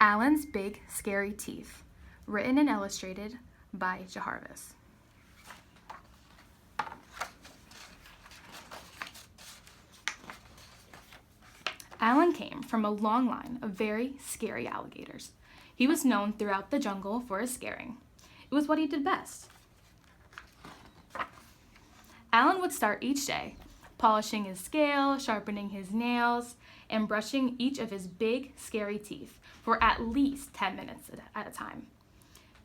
Alan's Big Scary Teeth, written and illustrated by Jarvis. Alan came from a long line of very scary alligators. He was known throughout the jungle for his scaring. It was what he did best. Alan would start each day polishing his scale, sharpening his nails, and brushing each of his big, scary teeth for at least 10 minutes at a time.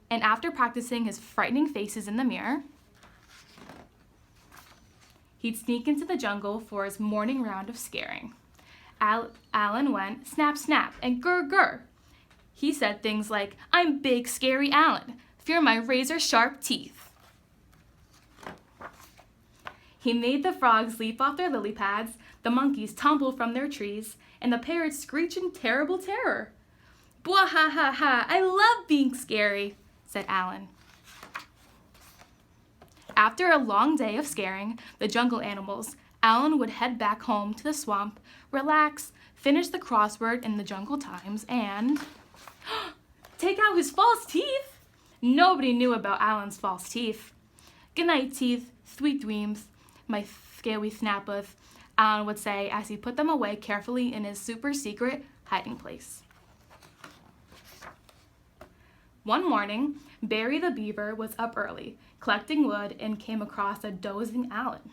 And after practicing his frightening faces in the mirror, he'd sneak into the jungle for his morning round of scaring. Alan went snap, snap, and grr, grr. He said things like, "I'm Big Scary Alan. Fear my razor-sharp teeth." He made the frogs leap off their lily pads, the monkeys tumble from their trees, and the parrots screech in terrible terror. "Bwah ha ha ha, I love being scary," said Alan. After a long day of scaring the jungle animals, Alan would head back home to the swamp, relax, finish the crossword in the Jungle Times, and take out his false teeth. Nobody knew about Alan's false teeth. "Good night, teeth, sweet dreams, my scaly snappers," Alan would say as he put them away carefully in his super secret hiding place. One morning, Barry the Beaver was up early, collecting wood, and came across a dozing Alan.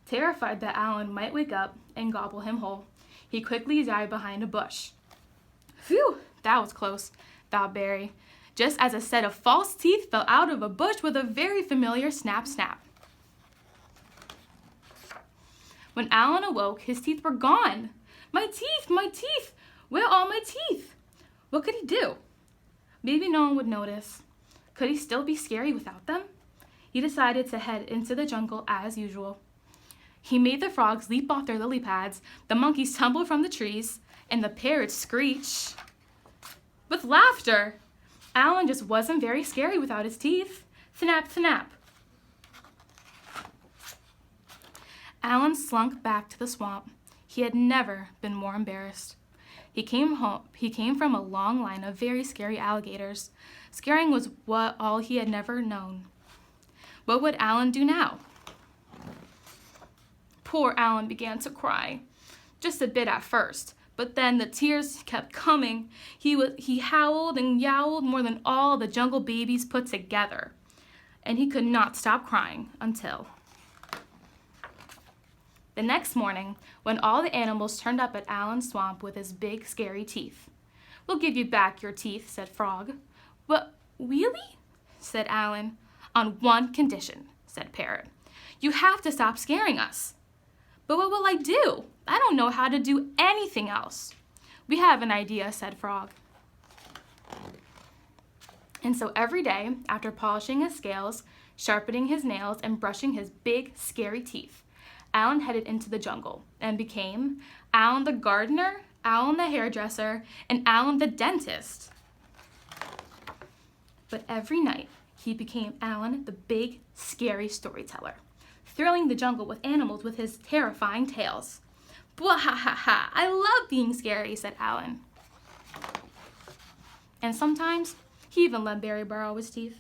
Terrified that Alan might wake up and gobble him whole, he quickly dived behind a bush. "Phew, that was close," thought Barry, just as a set of false teeth fell out of a bush with a very familiar snap, snap. When Alan awoke, his teeth were gone. My teeth, my teeth! Where are all my teeth?" What could he do? Maybe no one would notice. Could he still be scary without them? He decided to head into the jungle as usual. He made the frogs leap off their lily pads, the monkeys tumble from the trees, and the parrots screech with laughter. Alan just wasn't very scary without his teeth. Snap, snap. Alan slunk back to the swamp. He had never been more embarrassed. He came from a long line of very scary alligators. Scaring was all he had never known. What would Alan do now? Poor Alan began to cry, just a bit at first, but then the tears kept coming. He howled and yowled more than all the jungle babies put together, and he could not stop crying until the next morning, when all the animals turned up at Alan's swamp with his big, scary teeth. "We'll give you back your teeth," said Frog. "What, really?" said Alan. "On one condition," said Parrot. "You have to stop scaring us." "But what will I do? I don't know how to do anything else." "We have an idea," said Frog. And so every day, after polishing his scales, sharpening his nails, and brushing his big, scary teeth, Alan headed into the jungle and became Alan the gardener, Alan the hairdresser, and Alan the dentist. But every night, he became Alan the big, scary storyteller, thrilling the jungle with animals with his terrifying tales. "Bwah ha ha ha, I love being scary," said Alan. And sometimes, he even let Barry borrow his teeth.